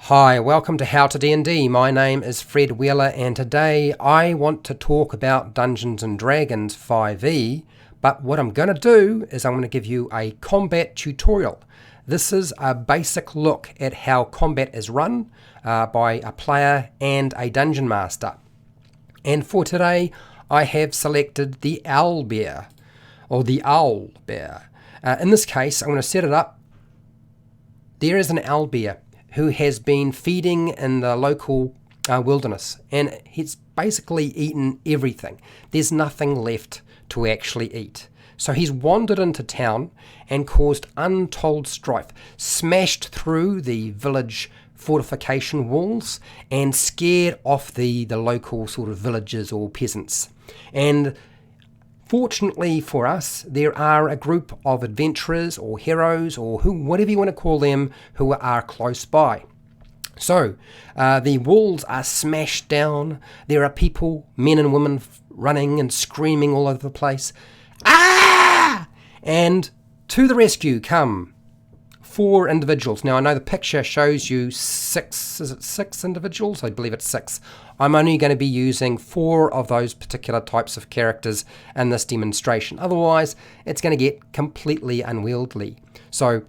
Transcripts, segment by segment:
Hi, welcome to HowtoDandD. My name is Fred Wheeler and today I want to talk about Dungeons & Dragons 5e, but what I'm going to do is I'm going to give you a combat tutorial. This is a basic look at how combat is run by a player and a dungeon master. And for today I have selected the Owlbear, or the Owlbear. In this case I'm going to set it up. There is an owlbear who has been feeding in the local wilderness, and he's basically eaten everything. There's nothing left to actually eat. So he's wandered into town and caused untold strife, smashed through the village fortification walls and scared off the local sort of villagers or peasants. And fortunately for us, there are a group of adventurers or heroes or whatever you want to call them who are close by. So the walls are smashed down. There are people, men and women, running and screaming all over the place. Ah! And to the rescue come 4 individuals. Now I know the picture shows you 6, is it 6 individuals? I believe it's 6. I'm only going to be using 4 of those particular types of characters in this demonstration. Otherwise, it's going to get completely unwieldy. So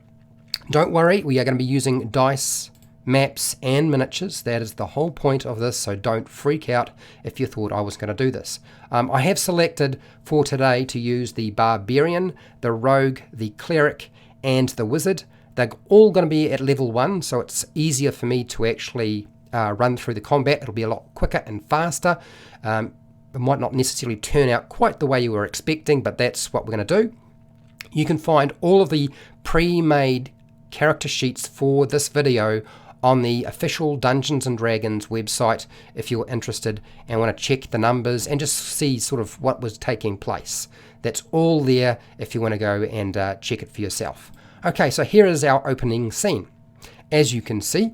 don't worry, we are going to be using dice, maps and miniatures. That is the whole point of this, so don't freak out if you thought I was going to do this. I have selected for today to use the Barbarian, the Rogue, the Cleric and the Wizard. They're all going to be at level 1, so it's easier for me to actually run through the combat. It'll be a lot quicker and faster. It might not necessarily turn out quite the way you were expecting, but that's what we're going to do. You can find all of the pre-made character sheets for this video on the official Dungeons & Dragons website if you're interested and want to check the numbers and just see sort of what was taking place. That's all there if you want to go and check it for yourself. Okay, so here is our opening scene. As you can see,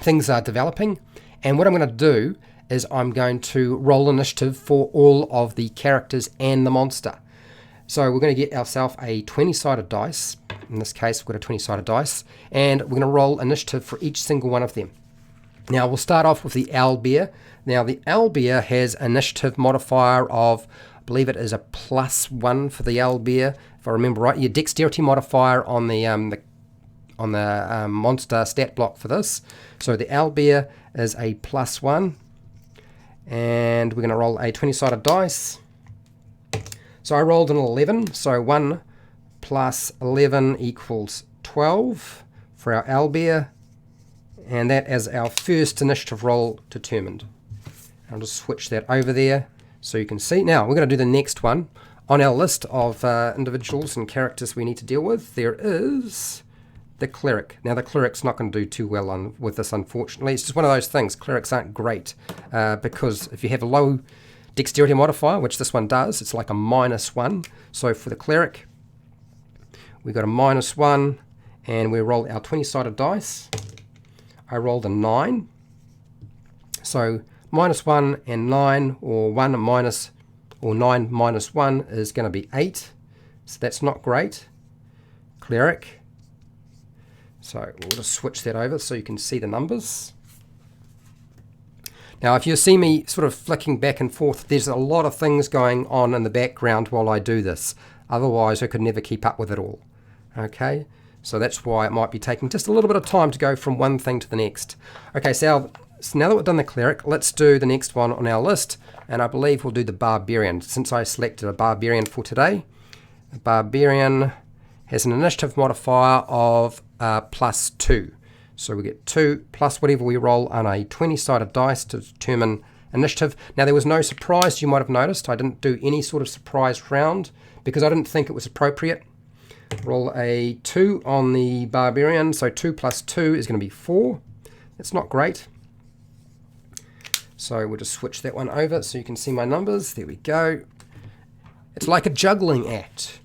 things are developing, and what I'm going to do is I'm going to roll initiative for all of the characters and the monster. So we're going to get ourselves a 20-sided dice. In this case, we've got a 20-sided dice, and we're going to roll initiative for each single one of them. Now, we'll start off with the Owlbear. Now, the Owlbear has initiative modifier of, I believe it is a +1 for the Owlbear, if I remember right. Your dexterity modifier on the monster stat block for this. So the Owlbear is a +1, and we're going to roll a 20-sided dice. So I rolled an 11, so 1 plus 11 equals 12 for our Owlbear, and that is our first initiative roll determined. I'll just switch that over there so you can see. Now we're going to do the next one. On our list of individuals and characters we need to deal with, there is the Cleric. Now the Cleric's not going to do too well with this, unfortunately. It's just one of those things. Clerics aren't great because if you have a low dexterity modifier, which this one does, it's like a -1. So for the Cleric, we got a -1, and we roll our 20-sided dice. I rolled a 9. So -1 and 9, or 1 minus, or 9 minus 1 is going to be 8. So that's not great. Cleric. So we'll just switch that over so you can see the numbers. Now, if you see me sort of flicking back and forth, there's a lot of things going on in the background while I do this. Otherwise, I could never keep up with it all. Okay, so that's why it might be taking just a little bit of time to go from one thing to the next. Okay, so now that we've done the Cleric, let's do the next one on our list, and I believe we'll do the Barbarian. Since I selected a Barbarian for today, the Barbarian has an initiative modifier of +2. So we get 2 plus whatever we roll on a 20-sided dice to determine initiative. Now there was no surprise, you might have noticed. I didn't do any sort of surprise round because I didn't think it was appropriate. Roll a 2 on the Barbarian, so 2 plus 2 is going to be 4. That's not great. So we'll just switch that one over so you can see my numbers. There we go. It's like a juggling act.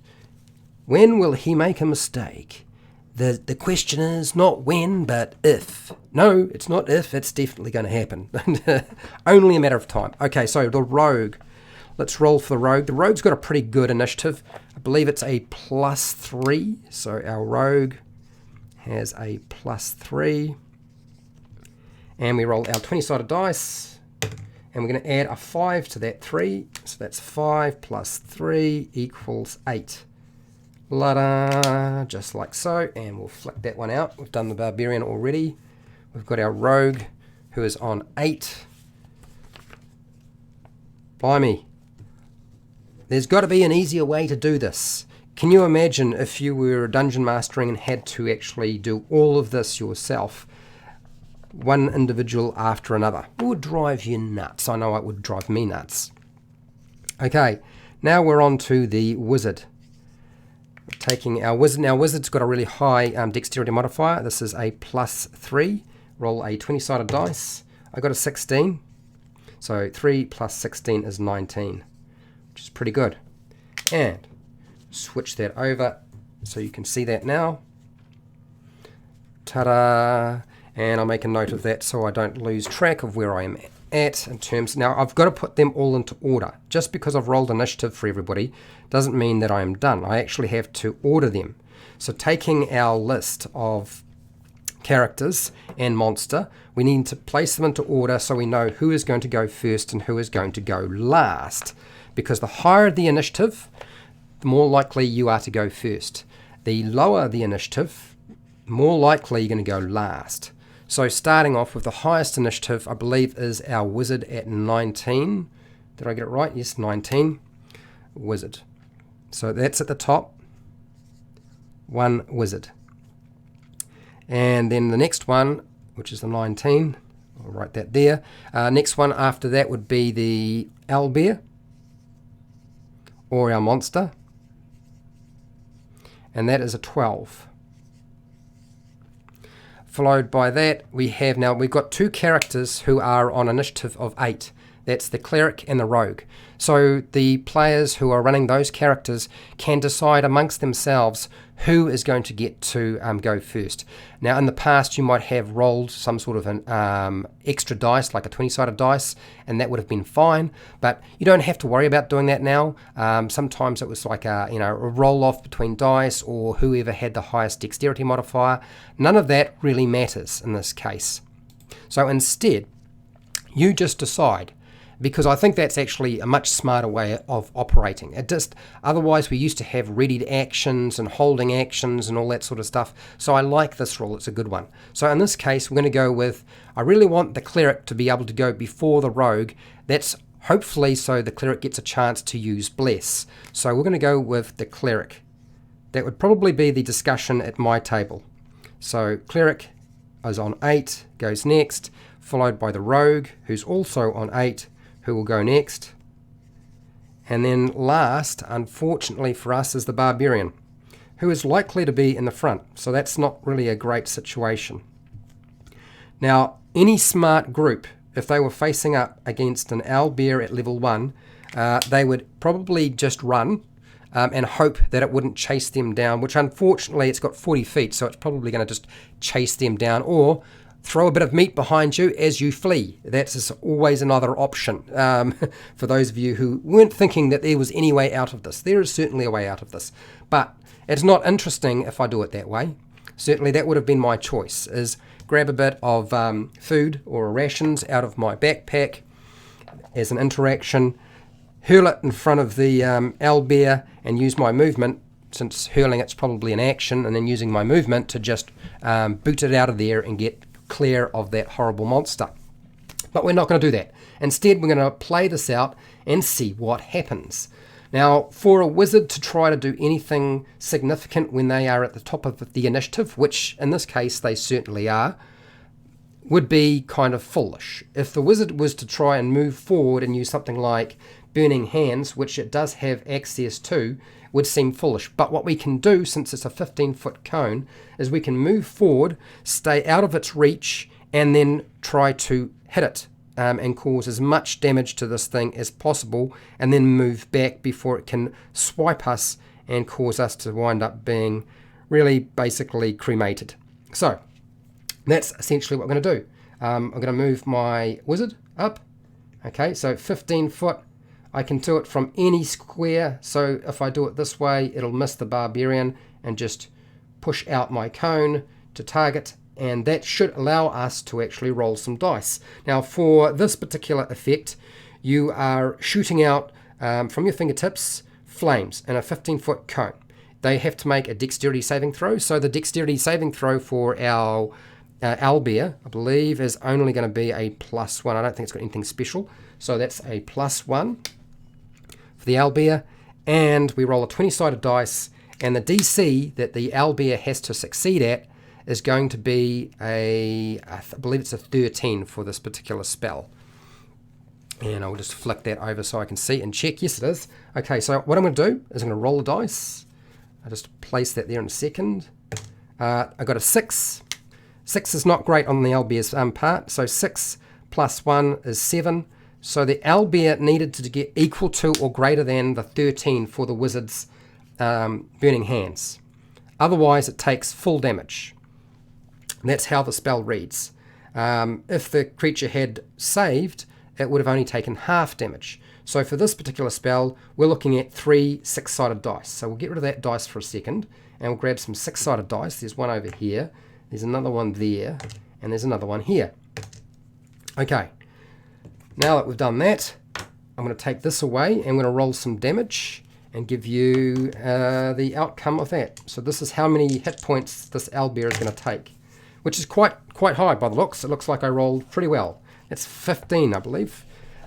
When will he make a mistake? The question is not when, but if. No, it's not if, it's definitely going to happen. Only a matter of time. Okay, so the Rogue. Let's roll for the Rogue. The Rogue's got a pretty good initiative. I believe it's a +3. So our Rogue has a +3. And we roll our 20-sided dice, and we're going to add a 5 to that 3. So that's 5 plus 3 equals 8. La-da, just like so. And we'll flick that one out. We've done the Barbarian already. We've got our Rogue, who is on 8. Blimey. There's got to be an easier way to do this. Can you imagine if you were dungeon mastering and had to actually do all of this yourself, one individual after another? It would drive you nuts. I know it would drive me nuts. Okay, now we're on to the Wizard. Taking our Wizard. Now, Wizard's got a really high dexterity modifier. This is a +3. Roll a 20-sided dice. I got a 16. So 3 plus 16 is 19, which is pretty good. And switch that over so you can see that now. Ta-da! And I'll make a note of that so I don't lose track of where I am at in terms. Now, I've got to put them all into order. Just because I've rolled initiative for everybody doesn't mean that I am done. I actually have to order them. So taking our list of characters and monster, we need to place them into order so we know who is going to go first and who is going to go last. Because the higher the initiative, the more likely you are to go first. The lower the initiative, more likely you're going to go last. So starting off with the highest initiative, I believe, is our Wizard at 19. Did I get it right? Yes, 19. Wizard. So that's at the top. One Wizard. And then the next one, which is the 19, I'll write that there. Next one after that would be the Owlbear, or our monster. And that is a 12. Followed by that, we've got 2 characters who are on initiative of 8. That's the Cleric and the Rogue. So the players who are running those characters can decide amongst themselves who is going to get to go first. Now, in the past, you might have rolled some sort of an extra dice, like a 20-sided dice, and that would have been fine. But you don't have to worry about doing that now. Sometimes it was like a roll-off between dice, or whoever had the highest dexterity modifier. None of that really matters in this case. So instead, you just decide, because I think that's actually a much smarter way of operating. Otherwise we used to have readied actions and holding actions and all that sort of stuff. So I like this rule, it's a good one. So in this case, we're going to go with, I really want the Cleric to be able to go before the Rogue. That's hopefully so the Cleric gets a chance to use Bless. So we're going to go with the Cleric. That would probably be the discussion at my table. So Cleric is on 8, goes next, followed by the Rogue, who's also on 8, who will go next. And then last, unfortunately for us, is the Barbarian, who is likely to be in the front. So that's not really a great situation. Now, any smart group, if they were facing up against an Owlbear at level 1, they would probably just run and hope that it wouldn't chase them down, which unfortunately it's got 40 feet, so it's probably going to just chase them down, or throw a bit of meat behind you as you flee. That's always another option for those of you who weren't thinking that there was any way out of this. There is certainly a way out of this, but it's not interesting if I do it that way. Certainly that would have been my choice, is grab a bit of food or rations out of my backpack as an interaction, hurl it in front of the Owlbear and use my movement, since hurling it's probably an action, and then using my movement to just boot it out of there and get clear of that horrible monster. But we're not going to do that. Instead, we're going to play this out and see what happens. Now, for a Wizard to try to do anything significant when they are at the top of the initiative, which in this case they certainly are, would be kind of foolish. If the Wizard was to try and move forward and use something like Burning Hands, which it does have access to, would seem foolish. But what we can do, since it's a 15-foot cone, is we can move forward, stay out of its reach, and then try to hit it and cause as much damage to this thing as possible, and then move back before it can swipe us and cause us to wind up being really basically cremated. So that's essentially what we're going to do. I'm going to move my Wizard up. Okay, so 15 foot. I can do it from any square, so if I do it this way, it'll miss the Barbarian and just push out my cone to target and that should allow us to actually roll some dice. Now for this particular effect, you are shooting out from your fingertips flames in a 15-foot cone. They have to make a dexterity saving throw. So the dexterity saving throw for our Owlbear, I believe, is only going to be a +1. I don't think it's got anything special. So that's a +1 for the Owlbear. And we roll a 20-sided dice. And the DC that the Owlbear has to succeed at is going to be I believe it's a 13 for this particular spell. And I'll just flick that over so I can see and check. Yes, it is. Okay, so what I'm going to do is I'm going to roll the dice. I'll just place that there in a second. I got a 6. 6 is not great on the Owlbear's part. So 6 + 1 is 7. So the Owlbear needed to get equal to or greater than the 13 for the wizard's burning hands. Otherwise, it takes full damage. And that's how the spell reads. If the creature had saved, it would have only taken half damage. So for this particular spell, we're looking at 3 6-sided dice. So we'll get rid of that dice for a second, and we'll grab some 6-sided dice. There's one over here, there's another one there, and there's another one here. Okay, now that we've done that, I'm going to take this away, and I'm going to roll some damage and give you the outcome of that. So this is how many hit points this Owlbear is going to take, which is quite high by the looks. It looks like I rolled pretty well. It's 15, I believe.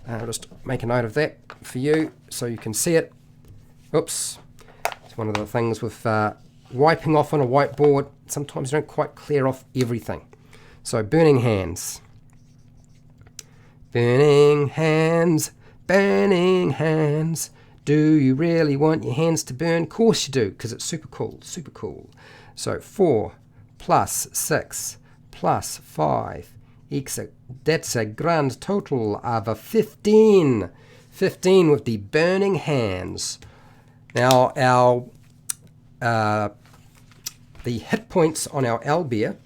I'll just make a note of that for you so you can see it. Oops. It's one of the things with wiping off on a whiteboard. Sometimes you don't quite clear off everything. So burning hands. Burning hands. Burning hands. Do you really want your hands to burn? Of course you do, because it's super cool. Super cool. So 4 + 6 + 5. That's a grand total of a 15. 15 with the burning hands. Now the hit points on our Owlbear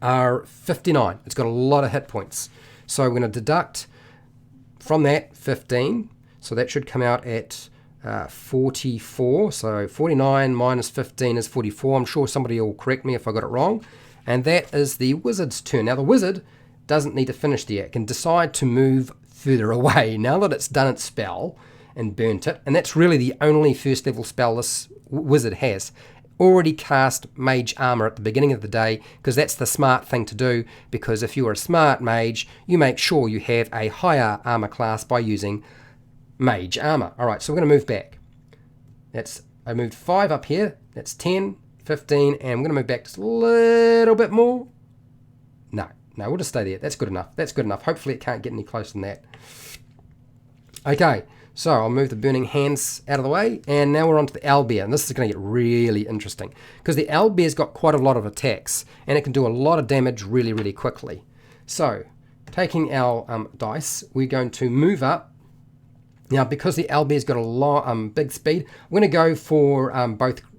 are 59. It's got a lot of hit points. So we're going to deduct from that 15. So that should come out at 44. So 49 minus 15 is 44. I'm sure somebody will correct me if I got it wrong. And that is the wizard's turn. Now the wizard doesn't need to finish the act, can decide to move further away now that it's done its spell and burnt it. And that's really the only first level spell this wizard has. Already cast mage armor at the beginning of the day, because that's the smart thing to do, because if you're a smart mage, you make sure you have a higher armor class by using mage armor. Alright, so we're going to move back. I moved 5 up here, that's 10, 15, and I'm going to move back just a little bit more. No, we'll just stay there. That's good enough. That's good enough. Hopefully it can't get any closer than that. Okay, so I'll move the burning hands out of the way, and now we're on to the Owlbear, and this is going to get really interesting, because the Owlbear's got quite a lot of attacks, and it can do a lot of damage really, really quickly. So, taking our dice, we're going to move up. Now, because the Owlbear's got a big speed, we're going to go for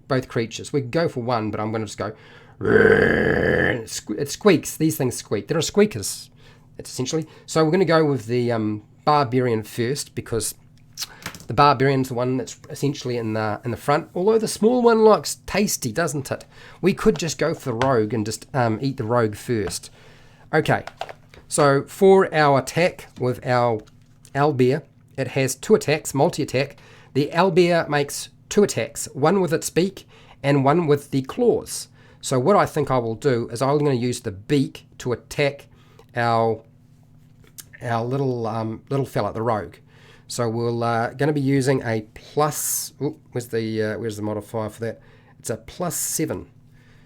both creatures. We can go for one, but I'm going to just go. It squeaks. These things squeak. They're squeakers, it's essentially. So we're going to go with the Barbarian first, because the Barbarian's the one that's essentially in the front. Although the small one looks tasty, doesn't it? We could just go for the rogue and just eat the rogue first. Okay. So for our attack with our Owlbear, it has 2 attacks, multi-attack. The Owlbear makes 2 attacks, one with its beak and one with the claws. So what I think I will do is I'm going to use the beak to attack our little fella, the rogue. So we're going to be using a plus. Ooh, where's the modifier for that? It's a +7.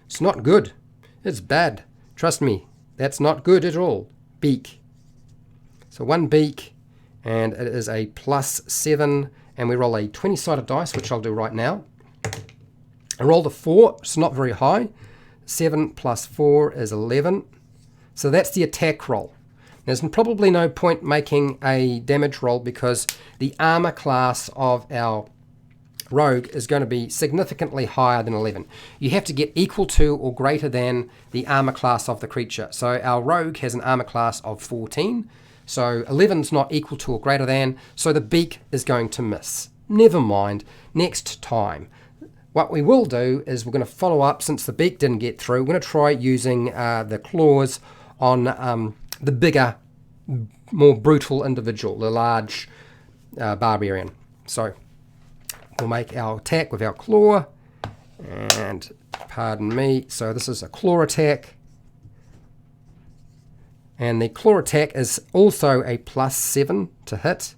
It's not good. It's bad. Trust me, that's not good at all. Beak. So 1 beak, and it is a +7, and we roll a 20-sided dice, which I'll do right now. I rolled a 4. It's not very high. 7 + 4 is 11. So that's the attack roll. There's probably no point making a damage roll, because the armor class of our rogue is going to be significantly higher than 11. You have to get equal to or greater than the armor class of the creature. So our rogue has an armor class of 14. So 11's not equal to or greater than, so the beak is going to miss. Never mind, next time. what we will do is we're going to follow up, since the beak didn't get through, we're going to try using the claws on the bigger, more brutal individual, the large Barbarian. So we'll make our attack with our claw, and pardon me, so this is a claw attack. And the claw attack is also a +7 to hit.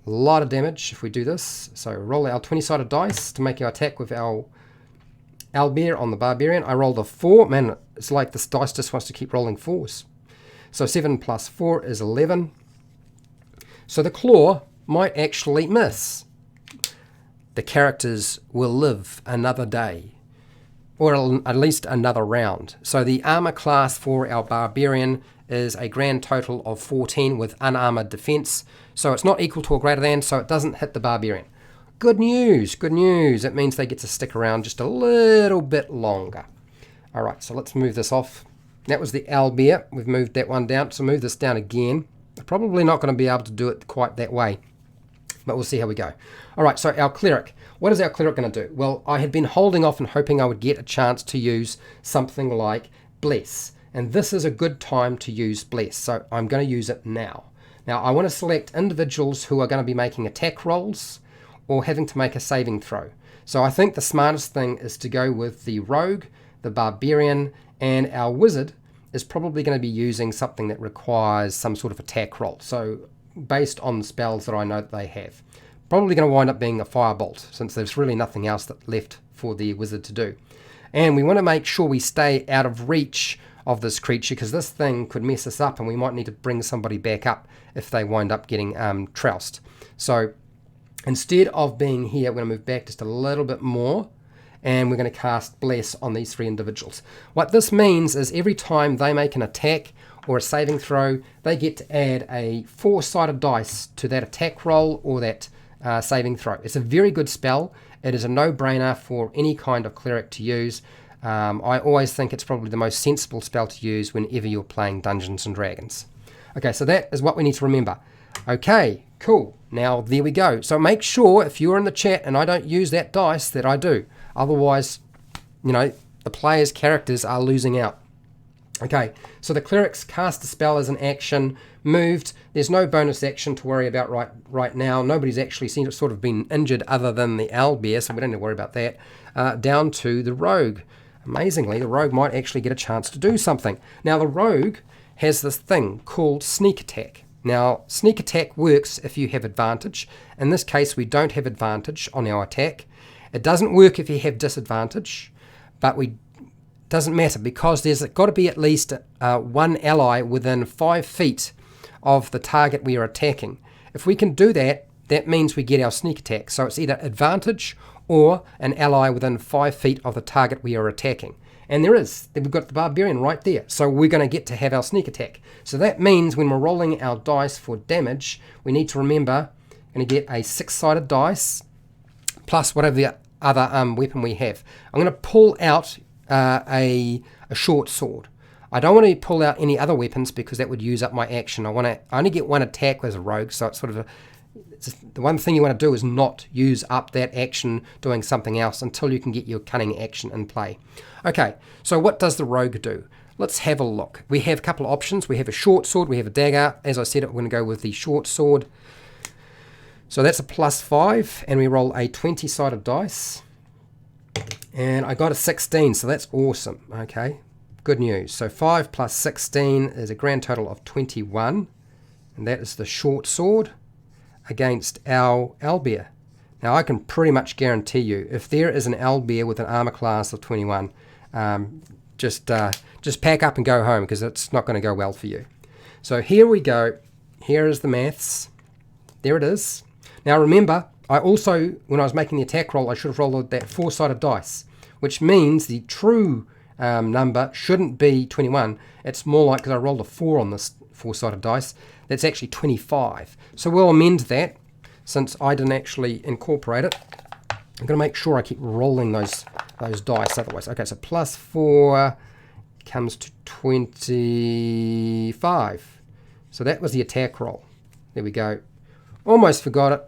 A lot of damage if we do this. So roll our 20-sided dice to make our attack with our Owlbear on the Barbarian. I rolled a 4. Man, it's like this dice just wants to keep rolling 4s. So 7 + 4 is 11. So the claw might actually miss. The characters will live another day, or at least another round. So the armor class for our Barbarian is a grand total of 14 with unarmored defense. So it's not equal to or greater than, so it doesn't hit the Barbarian. Good news, good news. It means they get to stick around just a little bit longer. All right, so let's move this off. That was the Owlbear. We've moved that one down, so move this down again. We're probably not going to be able to do it quite that way, but we'll see how we go. All right, so our Cleric. What is our Cleric going to do? Well, I had been holding off and hoping I would get a chance to use something like Bless, and this is a good time to use Bless, so I'm going to use it now. Now, I want to select individuals who are going to be making attack rolls or having to make a saving throw. So I think the smartest thing is to go with the Rogue, the Barbarian, and our Wizard is probably going to be using something that requires some sort of attack roll. So based on the spells that I know that they have. Probably going to wind up being a Firebolt, since there's really nothing else that left for the Wizard to do. And we want to make sure we stay out of reach of this creature, because this thing could mess us up and we might need to bring somebody back up if they wind up getting trounced. So instead of being here, we're going to move back just a little bit more, and we're going to cast Bless on these 3 individuals. What this means is every time they make an attack or a saving throw, they get to add a 4-sided dice to that attack roll or that saving throw. It's a very good spell. It is a no-brainer for any kind of Cleric to use. I always think it's probably the most sensible spell to use whenever you're playing Dungeons and Dragons. Okay, so that is what we need to remember. Okay, cool. Now, there we go. So make sure, if you're in the chat and I don't use that dice, that I do. Otherwise, you know, the player's characters are losing out. Okay, so the Cleric's cast a spell as an action, moved. There's no bonus action to worry about right now. Nobody's actually sort of been injured other than the Owlbear, so we don't need to worry about that. Down to the Rogue. Amazingly, the Rogue might actually get a chance to do something. Now, the Rogue has this thing called Sneak Attack. Now, Sneak Attack works if you have advantage. In this case, we don't have advantage on our attack. It doesn't work if you have disadvantage, but doesn't matter, because there's got to be at least one ally within 5 feet of the target we are attacking. If we can do that, that means we get our sneak attack. So it's either advantage or an ally within 5 feet of the target we are attacking. And there is. We've got the Barbarian right there. So we're going to get to have our sneak attack. So that means when we're rolling our dice for damage, we need to remember we're going to get a 6-sided dice plus whatever the other weapon we have. I'm going to pull out a short sword. I don't want to pull out any other weapons because that would use up my action. I only get 1 attack as a rogue, so it's sort of the one thing you want to do is not use up that action doing something else until you can get your cunning action in play. Okay, so what does the rogue do? Let's have a look. We have a couple of options. We have a short sword, we have a dagger. As I said, we're going to go with the short sword. So that's a +5, and we roll a 20-sided dice. And I got a 16, so that's awesome. Okay, good news. So 5 plus 16 is a grand total of 21, and that is the short sword against our Owlbear. Now, I can pretty much guarantee you, if there is an Owlbear with an armor class of 21, just pack up and go home, because it's not going to go well for you. So here we go. Here is the maths. There it is. Now remember, I also, when I was making the attack roll, I should have rolled that 4-sided dice, which means the true number shouldn't be 21. It's more like, because I rolled a 4 on this 4-sided dice, that's actually 25. So we'll amend that, since I didn't actually incorporate it. I'm going to make sure I keep rolling those dice otherwise. Okay, so +4 comes to 25. So that was the attack roll. There we go. Almost forgot it.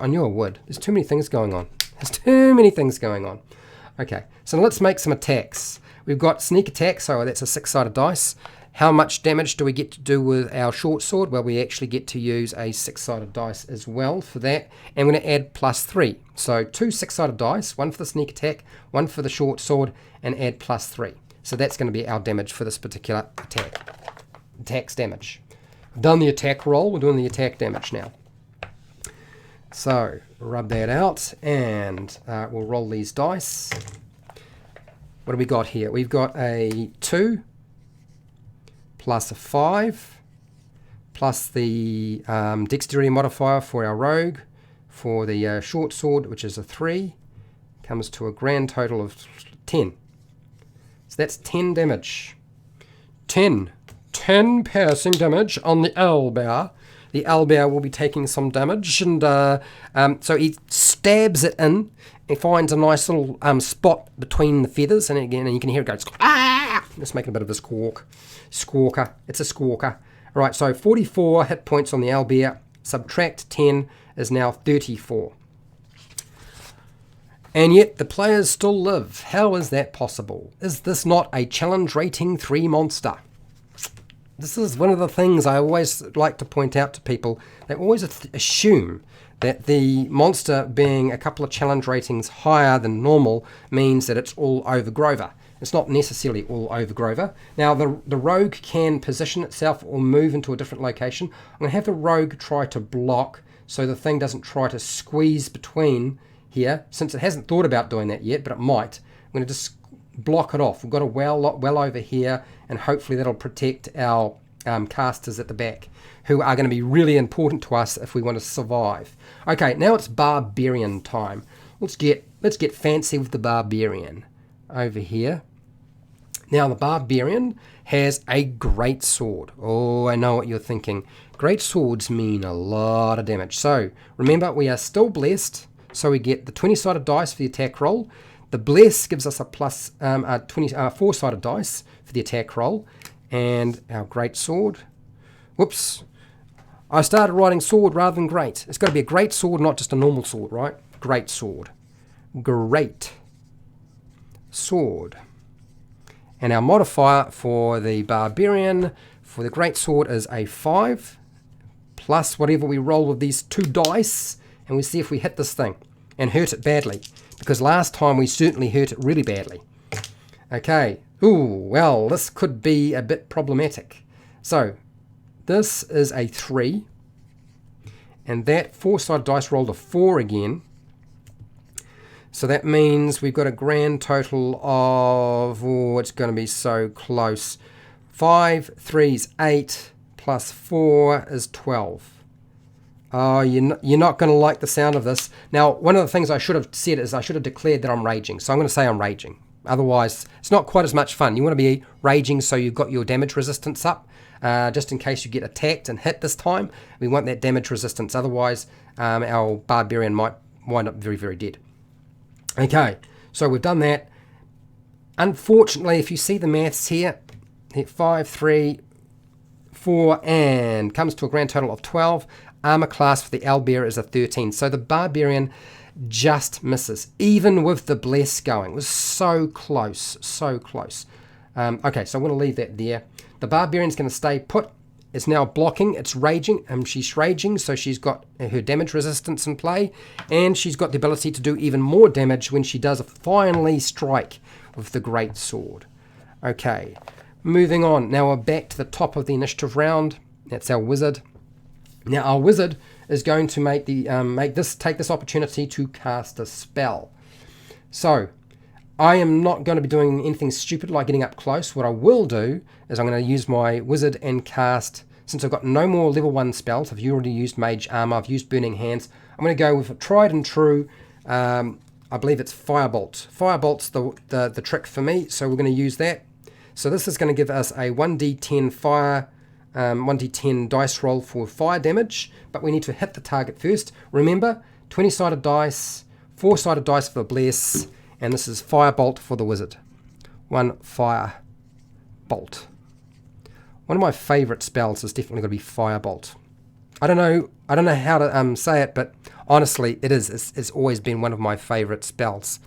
I knew I would. There's too many things going on. There's too many things going on. Okay, so let's make some attacks. We've got sneak attack, so that's a 6-sided dice. How much damage do we get to do with our short sword? Well, we actually get to use a 6-sided dice as well for that. And we're going to add +3. So 2 6-sided dice, 1 for the sneak attack, 1 for the short sword, and add +3. So that's going to be our damage for this particular attack. Attack's damage. We've done the attack roll, we're doing the attack damage now. So rub that out, and we'll roll these dice. What do we got here? We've got a 2 plus a 5 plus the dexterity modifier for our rogue for the short sword, which is a 3, comes to a grand total of 10. So that's 10 damage. 10 piercing damage on the Owlbear. The Owlbear will be taking some damage, and so he stabs it in. He finds a nice little spot between the feathers, and again, and you can hear it go, ah! It's making a bit of a squawker. It's a squawker. All right, so 44 hit points on the Owlbear. Subtract 10 is now 34. And yet the players still live. How is that possible? Is this not a challenge rating 3 monster? This is one of the things I always like to point out to people. They always assume that the monster being a couple of challenge ratings higher than normal means that it's all over Grover. It's not necessarily all over Grover. Now, the rogue can position itself or move into a different location. I'm going to have the rogue try to block so the thing doesn't try to squeeze between here, since it hasn't thought about doing that yet, but it might. I'm going to just block it off. We've got a well over here, and hopefully that'll protect our casters at the back, who are going to be really important to us if we want to survive. Okay, now it's Barbarian time. Let's get fancy with the Barbarian over here. Now the Barbarian has a great sword. Oh, I know what you're thinking. Great swords mean a lot of damage. So remember, we are still blessed, so we get the 20-sided dice for the attack roll. The bless gives us a plus 4-sided dice for the attack roll, and our great sword. Whoops! I started writing sword rather than great. It's got to be a great sword, not just a normal sword, right? Great sword. Great sword. And our modifier for the Barbarian for the great sword is a 5 plus whatever we roll with these 2 dice, and we see if we hit this thing and hurt it badly, because last time we certainly hurt it really badly. Okay. Ooh, well, this could be a bit problematic. So this is a 3, and that 4-sided dice rolled a 4 again. So that means we've got a grand total of, oh, it's going to be so close. 5 3's 8 plus 4 is 12. Oh, you're not going to like the sound of this. Now, one of the things I should have said is I should have declared that I'm raging. So I'm going to say I'm raging. Otherwise, it's not quite as much fun. You want to be raging so you've got your damage resistance up, just in case you get attacked and hit this time. We want that damage resistance. Otherwise, our Barbarian might wind up very, very dead. Okay, so we've done that. Unfortunately, if you see the maths here, 5, 3, 4, and comes to a grand total of 12. Armor class for the Owlbear is a 13. So the Barbarian just misses, even with the bless going. It was so close, so close. Okay, so I'm going to leave that there. The Barbarian's going to stay put. It's now blocking. It's raging. She's raging, so she's got her damage resistance in play, and she's got the ability to do even more damage when she does finally strike with the great sword. Okay, moving on. Now we're back to the top of the initiative round. That's our wizard. Now our wizard is going to take this opportunity to cast a spell. So I am not going to be doing anything stupid like getting up close. What I will do is I'm going to use my wizard and cast, since I've got no more level 1 spells, I've already used Mage Armor, I've used Burning Hands, I'm going to go with a tried and true, I believe it's Firebolt. Firebolt's the trick for me, so we're going to use that. So this is going to give us a 1d10 fire, 1d10 dice roll for fire damage, but we need to hit the target first. Remember, 20-sided dice, 4-sided dice for the bless, and this is Firebolt for the wizard. 1 Firebolt. One of my favourite spells is definitely going to be Firebolt. I don't know how to say it, but honestly, it's always been one of my favorite spells.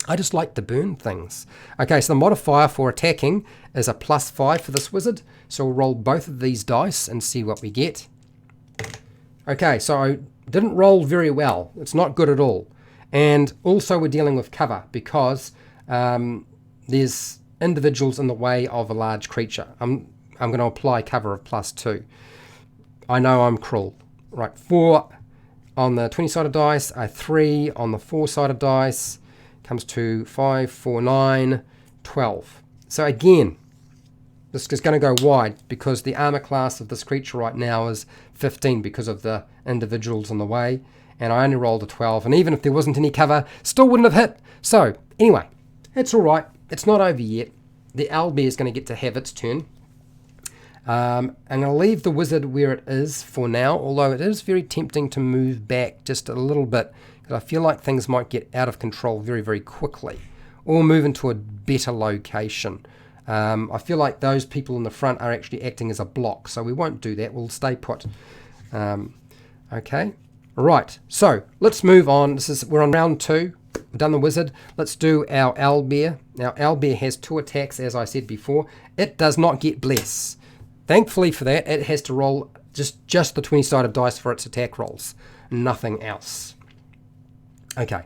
I just like to burn things. Okay, so the modifier for attacking is a +5 for this wizard. So we'll roll both of these dice and see what we get. Okay, so I didn't roll very well. It's not good at all. And also we're dealing with cover because there's individuals in the way of a large creature. I'm going to apply cover of +2. I know I'm cruel. Right, 4 on the 20-sided dice, a 3 on the 4-sided dice, comes to 5, 4, 9, 12. So again, this is going to go wide because the armor class of this creature right now is 15 because of the individuals in the way, and I only rolled a 12, and even if there wasn't any cover, still wouldn't have hit. So anyway, it's all right. It's not over yet. The Owlbear is going to get to have its turn. I'm going to leave the wizard where it is for now, although it is very tempting to move back just a little bit because I feel like things might get out of control very, very quickly, or move into a better location. I feel like those people in the front are actually acting as a block, so we won't do that. We'll stay put. Okay, right. So let's move on. We're on round 2. We've done the wizard. Let's do our Owlbear. Now, Owlbear has 2 attacks, as I said before. It does not get bless. Thankfully for that, it has to roll just the 20-sided dice for its attack rolls, nothing else. Okay,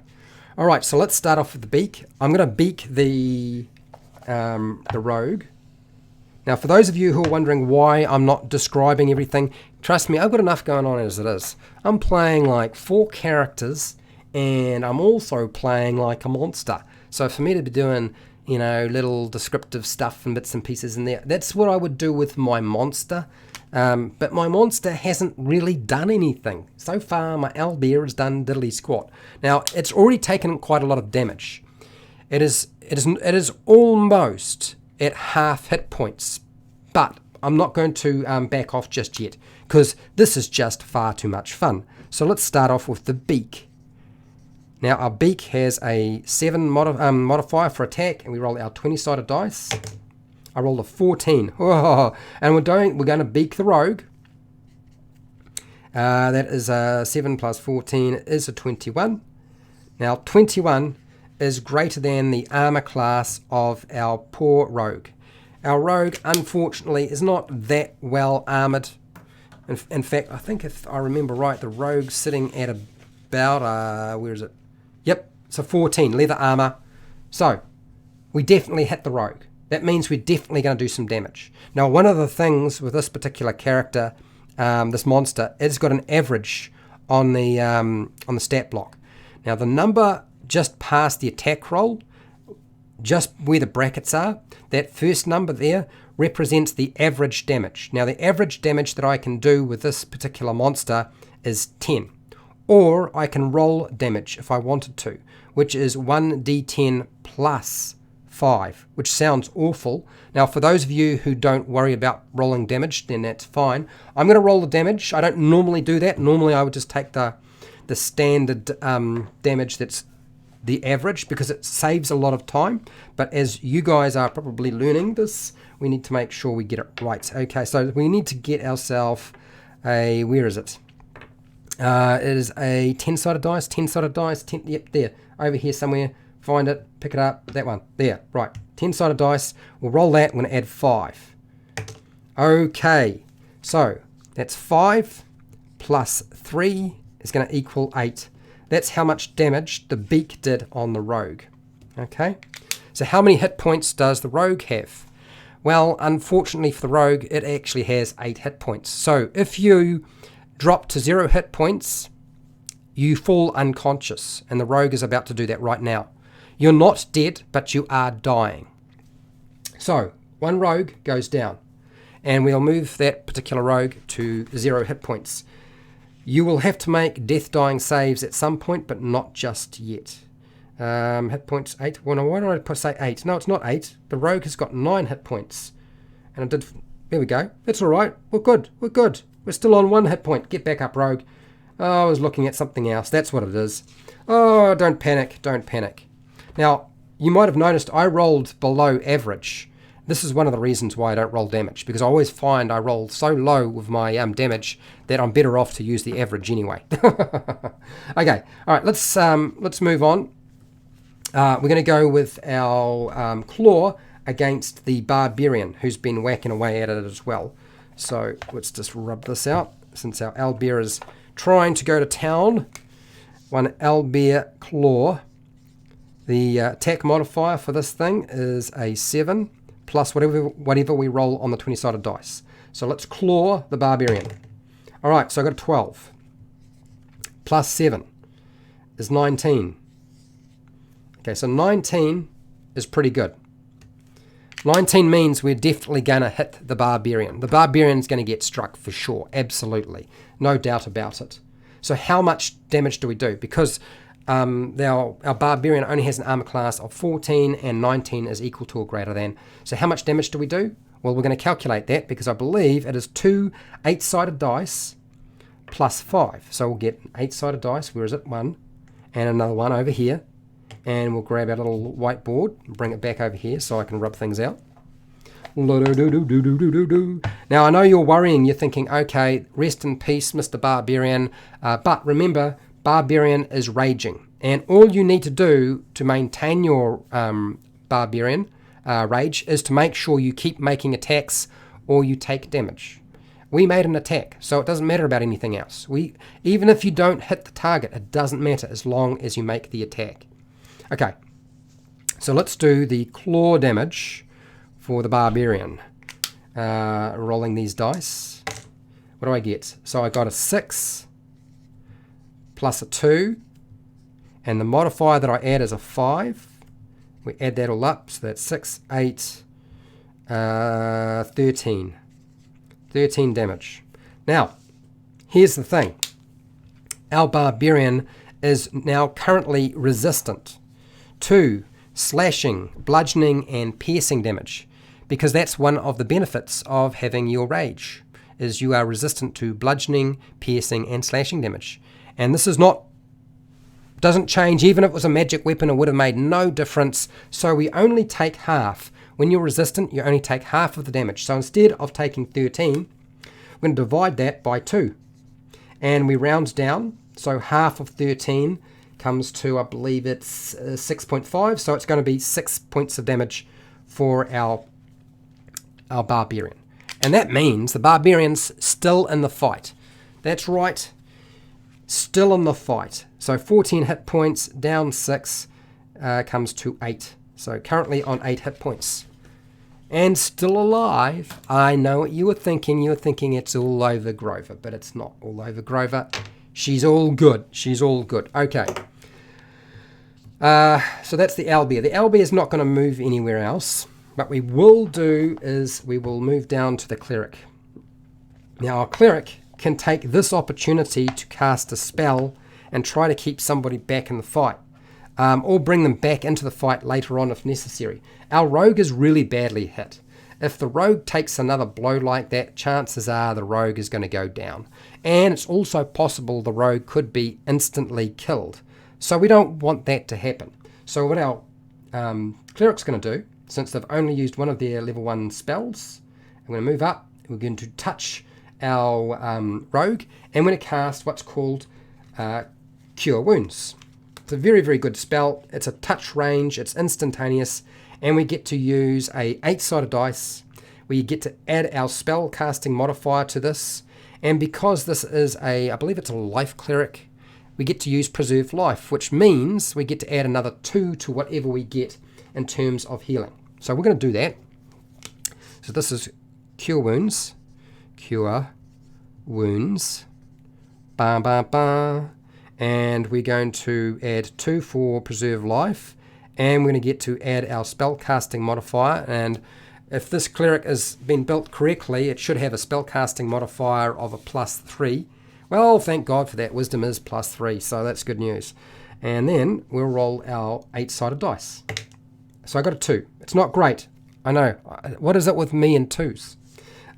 all right. So let's start off with the beak. I'm going to beak the rogue. Now, for those of you who are wondering why I'm not describing everything, trust me, I've got enough going on as it is. I'm playing like 4 characters, and I'm also playing like a monster. So for me to be doing, little descriptive stuff and bits and pieces in there, that's what I would do with my monster. But my monster hasn't really done anything. So far, my Owlbear has done diddly squat. Now, it's already taken quite a lot of damage. It is almost at half hit points, but I'm not going to back off just yet because this is just far too much fun. So let's start off with the beak. Now our beak has a 7 modifier for attack, and we roll our 20-sided dice. I rolled a 14, and we're going to beak the rogue. That is a 7 plus 14 is a 21. Now 21 is greater than the armor class of our poor rogue. Our rogue, unfortunately, is not that well armored. In fact, I think if I remember right, the rogue's sitting at about, where is it? Yep, it's a 14, leather armor. So, we definitely hit the rogue. That means we're definitely going to do some damage. Now, one of the things with this particular character, this monster, it's got an average on the stat block. Now, the number just past the attack roll, just where the brackets are, that first number there represents the average damage. Now, the average damage that I can do with this particular monster is 10. Or I can roll damage if I wanted to, which is 1d10 plus 5, which sounds awful. Now, for those of you who don't worry about rolling damage, then that's fine. I'm going to roll the damage. I don't normally do that. Normally, I would just take the standard damage that's the average because it saves a lot of time. But as you guys are probably learning this, we need to make sure we get it right. Okay, so we need to get ourselves a, where is it? It is a 10-sided dice, 10-sided dice, yep, there, over here somewhere. Find it, pick it up, that one, there, right. 10-sided dice, we'll roll that, I'm going to add 5. Okay, so that's 5 plus 3 is going to equal 8. That's how much damage the beak did on the rogue. Okay, so how many hit points does the rogue have? Well, unfortunately for the rogue, it actually has 8 hit points. So if you drop to 0 hit points, you fall unconscious, and the rogue is about to do that right now. You're not dead, but you are dying. So, one rogue goes down, and we'll move that particular rogue to 0 hit points. You will have to make death-dying saves at some point, but not just yet. Hit points 8. Well, why did I say 8? No, it's not 8. The rogue has got 9 hit points. And I did... There we go. That's all right. We're good. We're good. We're still on 1 hit point. Get back up, rogue. Oh, I was looking at something else. That's what it is. Oh, don't panic. Don't panic. Now, you might have noticed I rolled below average. This is one of the reasons why I don't roll damage, because I always find I roll so low with my damage that I'm better off to use the average anyway. Okay, all right, let's move on. We're going to go with our claw against the Barbarian, who's been whacking away at it as well. So let's just rub this out, since our Owlbear is trying to go to town. One Owlbear claw. The attack modifier for this thing is a 7 plus whatever we roll on the 20-sided dice. So let's claw the Barbarian. All right, so I got a 12 plus 7 is 19. Okay, so 19 is pretty good. 19 means we're definitely going to hit the Barbarian. The Barbarian's going to get struck for sure, absolutely. No doubt about it. So how much damage do we do? Because our Barbarian only has an armor class of 14 and 19 is equal to or greater than. So how much damage do we do? Well, we're going to calculate that because I believe it is 2 8-sided dice plus 5. So we'll get an 8-sided dice, where is it? 1, and another one over here. And we'll grab our little whiteboard and bring it back over here so I can rub things out. Now, I know you're worrying. You're thinking, okay, rest in peace, Mr. Barbarian. But remember, Barbarian is raging. And all you need to do to maintain your Barbarian rage is to make sure you keep making attacks or you take damage. We made an attack, so it doesn't matter about anything else. Even if you don't hit the target, it doesn't matter as long as you make the attack. Okay, so let's do the claw damage for the Barbarian. Rolling these dice. What do I get? So I got a 6 plus a 2, and the modifier that I add is a 5. We add that all up, so that's 6, 8, 13. 13 damage. Now, here's the thing. Our Barbarian is now currently resistant to slashing, bludgeoning, and piercing damage, because that's one of the benefits of having your rage, is you are resistant to bludgeoning, piercing, and slashing damage. And this doesn't change. Even if it was a magic weapon, it would have made no difference. So we only take half. When you're resistant, you only take half of the damage. So instead of taking 13, we're going to divide that by 2. And we round down. So half of 13 comes to, I believe it's 6.5. So it's going to be 6 points of damage for our Barbarian. And that means the Barbarian's still in the fight. That's right. Still in the fight. So 14 hit points, down 6, comes to 8. So currently on 8 hit points. And still alive. I know what you were thinking. You were thinking it's all over Grover, but it's not all over Grover. She's all good. She's all good. Okay. So that's the Owlbear. The Owlbear is not going to move anywhere else. What we will do is we will move down to the Cleric. Now our Cleric can take this opportunity to cast a spell and try to keep somebody back in the fight. Or bring them back into the fight later on if necessary. Our rogue is really badly hit. If the rogue takes another blow like that, chances are the rogue is going to go down. And it's also possible the rogue could be instantly killed. So we don't want that to happen. So what our Cleric's going to do, since they've only used one of their level 1 spells, I'm going to move up. We're going to touch our rogue, and we're going to cast what's called Cure Wounds. It's a very, very good spell. It's a touch range. It's instantaneous. And we get to use a 8-sided dice. We get to add our spell casting modifier to this. And because this is I believe it's a life cleric, we get to use preserve life, which means we get to add another 2 to whatever we get in terms of healing. So we're going to do that. So this is Cure Wounds. Cure Wounds. Ba ba ba. And we're going to add 2 for preserve life, and we're going to get to add our spell casting modifier. And if this cleric has been built correctly, it should have a spell casting modifier of a +3. Well, thank God for that. Wisdom is +3, so that's good news. And then we'll roll our 8-sided dice. So I got a 2. It's not great. I know. What is it with me and 2s?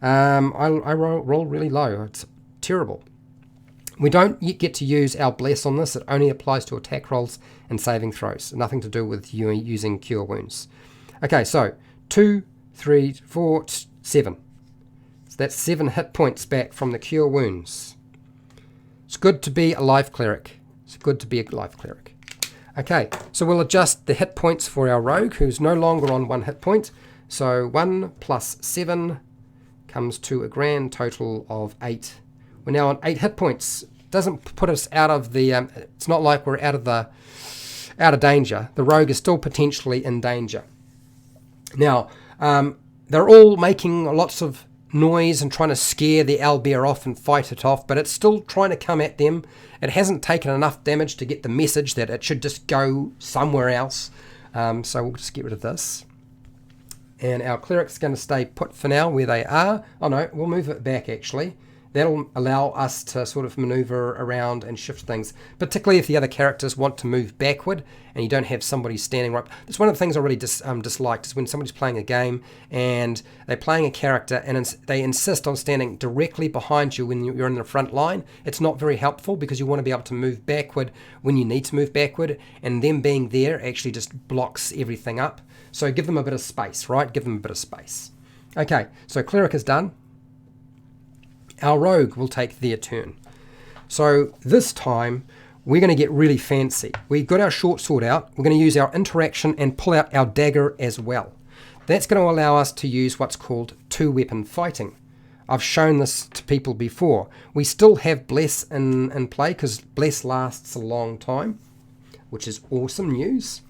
I roll really low. It's terrible. We don't get to use our Bless on this. It only applies to attack rolls and saving throws. Nothing to do with you using Cure Wounds. Okay, so 2 3, 4, 7. So that's 7 hit points back from the cure wounds. It's good to be a life cleric. It's good to be a life cleric. Okay, so we'll adjust the hit points for our rogue, who's no longer on 1 hit point. So 1 plus 7 comes to a grand total of 8. We're now on 8 hit points. Doesn't put us out of the... it's not like we're out of danger. The rogue is still potentially in danger. Now, they're all making lots of noise and trying to scare the owlbear off and fight it off, but it's still trying to come at them. It hasn't taken enough damage to get the message that it should just go somewhere else. So we'll just get rid of this. And our cleric's going to stay put for now where they are. Oh no, we'll move it back actually. That'll allow us to sort of maneuver around and shift things, particularly if the other characters want to move backward and you don't have somebody standing right. That's one of the things I really disliked, is when somebody's playing a game and they're playing a character and they insist on standing directly behind you when you're in the front line. It's not very helpful because you want to be able to move backward when you need to move backward, and them being there actually just blocks everything up. So give them a bit of space, right? Give them a bit of space. Okay, so cleric is done. Our rogue will take their turn. So this time we're going to get really fancy. We've got our short sword out. We're going to use our interaction and pull out our dagger as well. That's going to allow us to use what's called 2-weapon fighting. I've shown this to people before. We still have Bless in play because Bless lasts a long time, which is awesome news.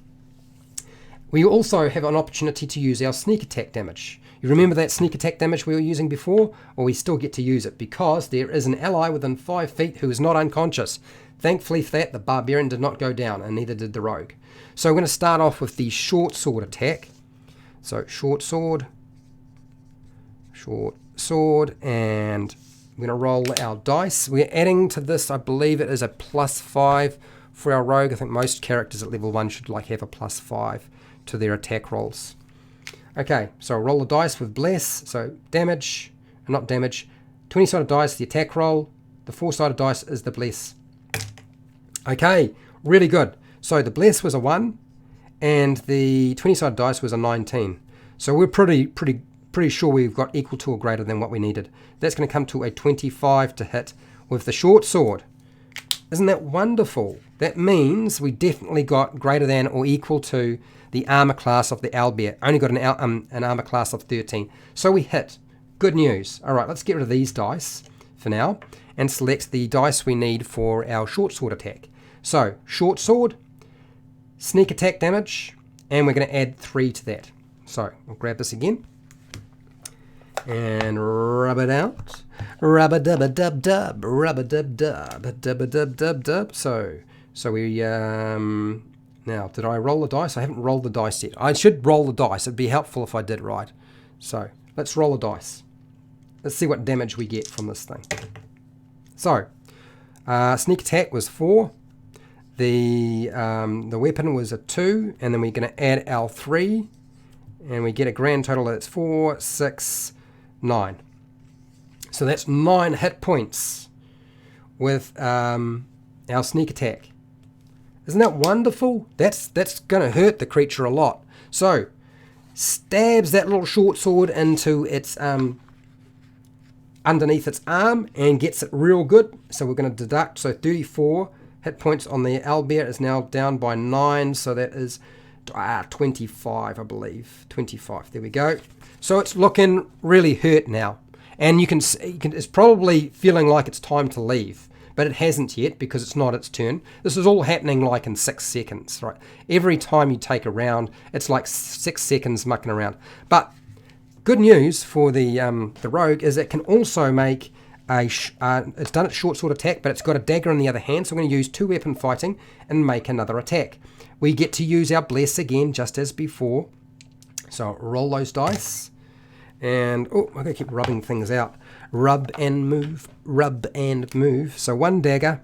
We also have an opportunity to use our sneak attack damage. You remember that sneak attack damage we were using before? Well, we still get to use it because there is an ally within 5 feet who is not unconscious. Thankfully for that, the Barbarian did not go down, and neither did the Rogue. So we're going to start off with the short sword attack. So short sword, and we're going to roll our dice. We're adding to this, I believe it is a +5 for our Rogue. I think most characters at level 1 should have a +5 to their attack rolls. Okay, so roll the dice with Bless. So damage, not damage, 20-sided dice, the attack roll. The 4-sided dice is the Bless. Okay, really good. So the Bless was a 1, and the 20-sided dice was a 19. So we're pretty sure we've got equal to or greater than what we needed. That's going to come to a 25 to hit with the short sword. Isn't that wonderful? That means we definitely got greater than or equal to the armor class of the Owlbear. Only got an armor class of 13. So we hit. Good news. All right, let's get rid of these dice for now and select the dice we need for our short sword attack. So short sword, sneak attack damage, and we're going to add 3 to that. So we'll grab this again and rub it out. Rub-a-dub-a-dub-dub, rub-a-dub-dub, dub-a-dub-dub-dub. So we now, did I roll the dice? I haven't rolled the dice yet. I should roll the dice. It'd be helpful if I did right. So let's roll the dice. Let's see what damage we get from this thing. So sneak attack was 4. The weapon was a 2, and then we're going to add our 3, and we get a grand total that's 4, 6, 9. So that's 9 hit points with our sneak attack. Isn't that wonderful? That's going to hurt the creature a lot. So stabs that little short sword into its underneath its arm and gets it real good. So we're going to deduct. So 34 hit points on the Owlbear is now down by 9. So that is 25, I believe. 25. There we go. So it's looking really hurt now, and you can it's probably feeling like it's time to leave. But it hasn't yet because it's not its turn. This is all happening like in 6 seconds, right? Every time you take a round, it's like 6 seconds mucking around. But good news for the rogue is it can also make it's done its short sword attack, but it's got a dagger in the other hand. So we're going to use 2-weapon fighting and make another attack. We get to use our Bless again, just as before. So roll those dice. And, I'm going to keep rubbing things out. Rub and move, rub and move. So 1 dagger.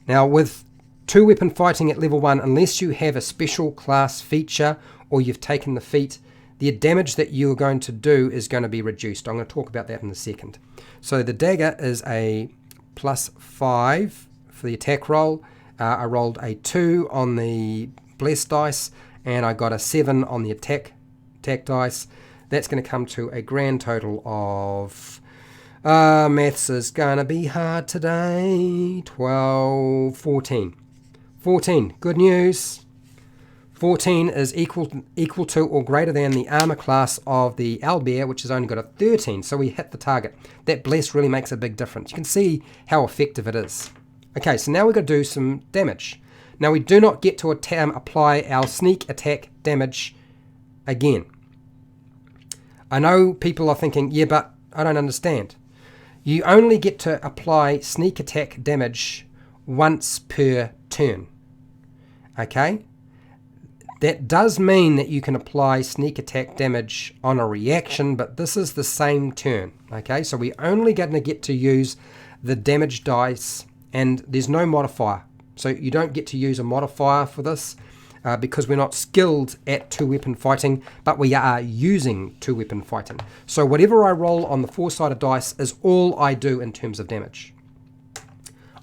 Now with 2-weapon fighting at level 1, unless you have a special class feature or you've taken the feat, the damage that you're going to do is going to be reduced. I'm going to talk about that in a second. So the dagger is a +5 for the attack roll. I rolled a 2 on the Bless dice, and I got a 7 on the attack attack dice. That's going to come to a grand total of, maths is going to be hard today, 12, 14. 14, good news. 14 is equal to or greater than the armor class of the Owlbear, which has only got a 13, so we hit the target. That bless really makes a big difference. You can see how effective it is. Okay, so now we're going to do some damage. Now we do not get to apply our sneak attack damage again. I know people are thinking, yeah, but I don't understand. You only get to apply sneak attack damage once per turn. Okay? That does mean that you can apply sneak attack damage on a reaction, but this is the same turn. Okay, so we're only going to get to use the damage dice, and there's no modifier. So you don't get to use a modifier for this because we're not skilled at two-weapon fighting, but we are using two-weapon fighting. So whatever I roll on the four-sided dice is all I do in terms of damage.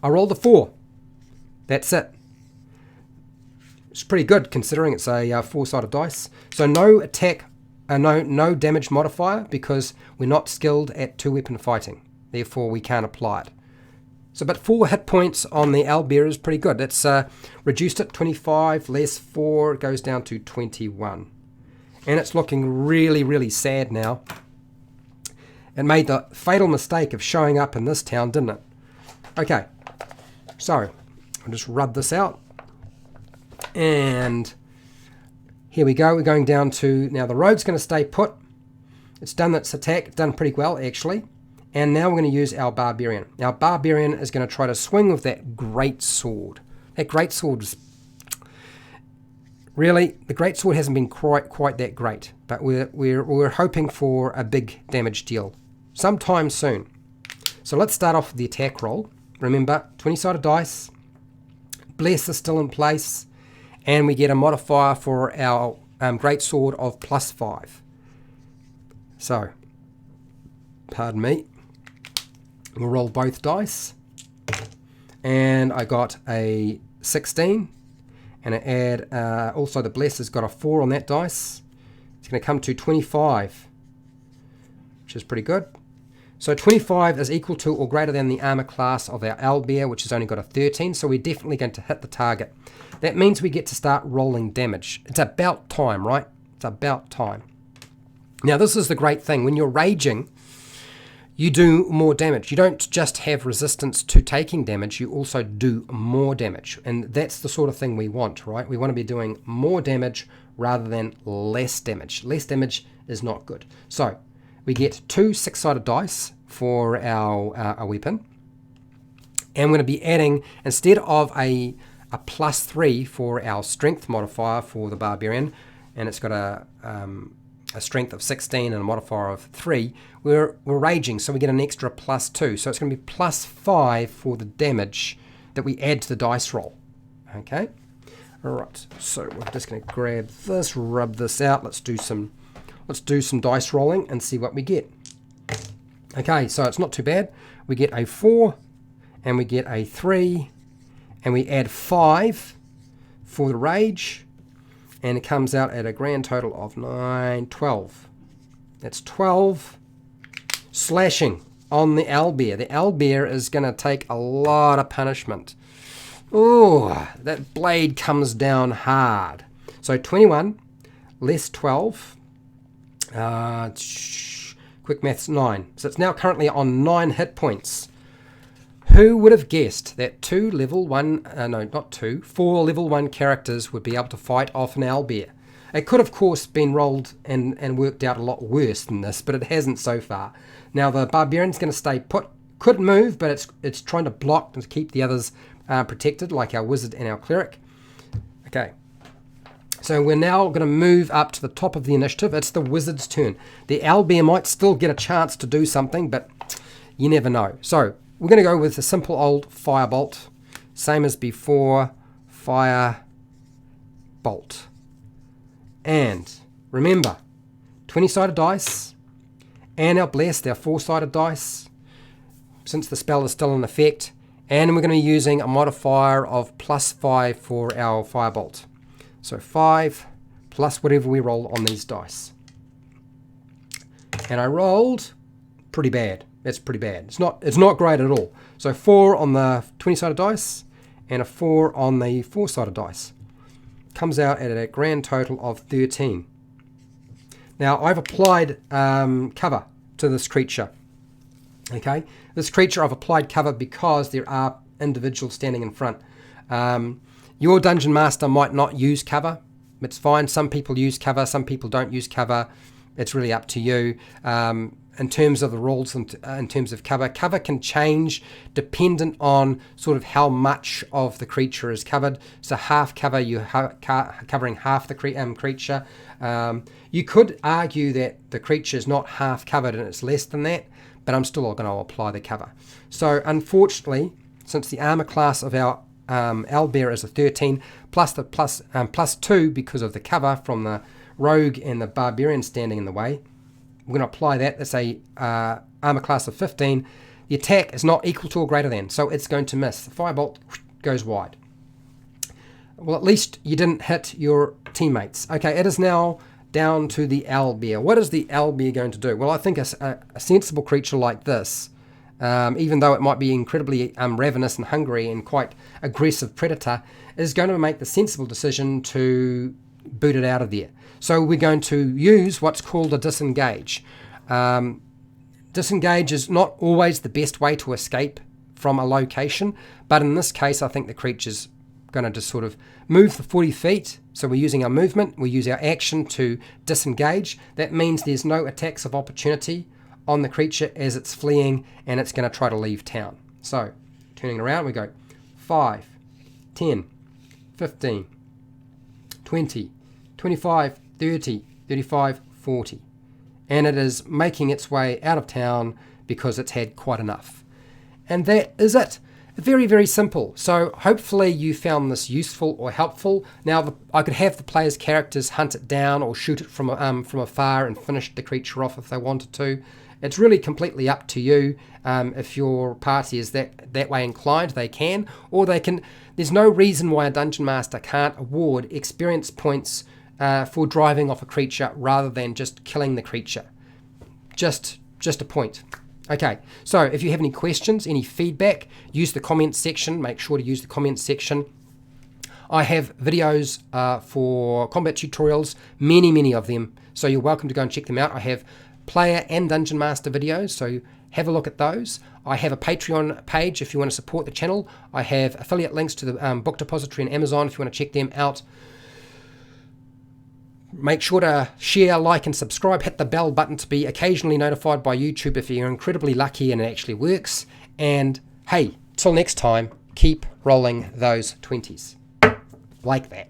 I rolled a 4. That's it. It's pretty good considering it's a four-sided dice. So no attack, no damage modifier because we're not skilled at two-weapon fighting. Therefore, we can't apply it. So, but 4 hit points on the Owlbear is pretty good. It's reduced at 25, less 4, it goes down to 21. And it's looking really, really sad now. It made the fatal mistake of showing up in this town, didn't it? Okay, so I'll just rub this out. And here we go. We're going down to, now the rogue's going to stay put. It's done its attack, done pretty well actually. And now we're going to use our Barbarian. Our Barbarian is going to try to swing with that great sword. That great sword is... Really, the great sword hasn't been quite that great. But we're hoping for a big damage deal sometime soon. So let's start off with the attack roll. Remember, 20-sided dice. Bless is still in place. And we get a modifier for our great sword of +5. So, pardon me. We'll roll both dice. And I got a 16. And I add, also the bless has got a 4 on that dice. It's going to come to 25, which is pretty good. So 25 is equal to or greater than the armor class of our Owlbear, which has only got a 13. So we're definitely going to hit the target. That means we get to start rolling damage. It's about time, right? It's about time. Now this is the great thing. When you're raging, you do more damage. You don't just have resistance to taking damage, you also do more damage. And that's the sort of thing we want, right? We want to be doing more damage rather than less damage. Less damage is not good. So we get 2 6-sided dice for our weapon. And we're going to be adding, instead of a +3 for our strength modifier for the Barbarian, and it's got a strength of 16 and a modifier of 3, we're raging, so we get an extra +2. So it's going to be +5 for the damage that we add to the dice roll. Okay? Alright, so we're just going to grab this, rub this out. Let's do some dice rolling and see what we get. Okay, so it's not too bad. We get a 4, and we get a 3, and we add 5 for the rage. And it comes out at a grand total of 9, 12. That's 12 slashing on the Owlbear. The Owlbear is going to take a lot of punishment. Oh, that blade comes down hard. So 21 less 12. Quick maths, 9. So it's now currently on 9 hit points. Who would have guessed that 4 level 1 characters would be able to fight off an Owlbear? It could, of course, been rolled and worked out a lot worse than this, but it hasn't so far. Now, the Barbarian's going to stay put. Could move, but it's trying to block and keep the others protected, like our Wizard and our Cleric. Okay. So we're now going to move up to the top of the initiative. It's the Wizard's turn. The Owlbear might still get a chance to do something, but you never know. So we're going to go with a simple old Firebolt. Same as before, Firebolt. And remember, 20-sided dice, and our blessed, our 4-sided dice, since the spell is still in effect. And we're going to be using a modifier of +5 for our Firebolt. So 5 plus whatever we roll on these dice. And I rolled pretty bad. That's pretty bad. It's not great at all. So 4 on the 20-sided dice and a 4 on the 4-sided dice. Comes out at a grand total of 13. Now I've applied cover to this creature. Okay, this creature I've applied cover because there are individuals standing in front. Your Dungeon Master might not use cover. It's fine. Some people use cover, some people don't use cover. It's really up to you. In terms of the rules, in terms of cover can change dependent on sort of how much of the creature is covered. So half cover, you're covering half the creature. You could argue that the creature is not half covered and it's less than that, but I'm still going to apply the cover. So unfortunately, since the armor class of our Owlbear is a 13, plus the plus 2 because of the cover from the rogue and the barbarian standing in the way, we're going to apply that. That's a armor class of 15. The attack is not equal to or greater than, so it's going to miss. The firebolt goes wide. Well, at least you didn't hit your teammates. Okay, it is now down to the Owlbear. What is the Owlbear going to do? Well, I think a sensible creature like this, even though it might be incredibly ravenous and hungry and quite aggressive predator, is going to make the sensible decision to boot it out of there. So we're going to use what's called a disengage. Disengage is not always the best way to escape from a location, but in this case I think the creature's going to just sort of move the 40 feet. So we're using our movement, we use our action to disengage. That means there's no attacks of opportunity on the creature as it's fleeing and it's going to try to leave town. So turning around we go 5, 10, 15, 20, 25, 30, 35, 40. And it is making its way out of town because it's had quite enough. And that is it. Very, very simple. So hopefully you found this useful or helpful. Now I could have the player's characters hunt it down or shoot it from afar and finish the creature off if they wanted to. It's really completely up to you. If your party is that way inclined, they can, or they can. There's no reason why a Dungeon Master can't award experience points for driving off a creature rather than just killing the creature. Just a point. Okay, so if you have any questions, any feedback, use the comments section. Make sure to use the comments section. I have videos for combat tutorials, many of them, so you're welcome to go and check them out. I have player and Dungeon Master videos, so have a look at those. I have a Patreon page if you want to support the channel. I have affiliate links to the book depository and Amazon if you want to check them out. Make sure to share, like, and subscribe. Hit the bell button to be occasionally notified by YouTube if you're incredibly lucky and it actually works. And hey, till next time, keep rolling those 20s. Like that.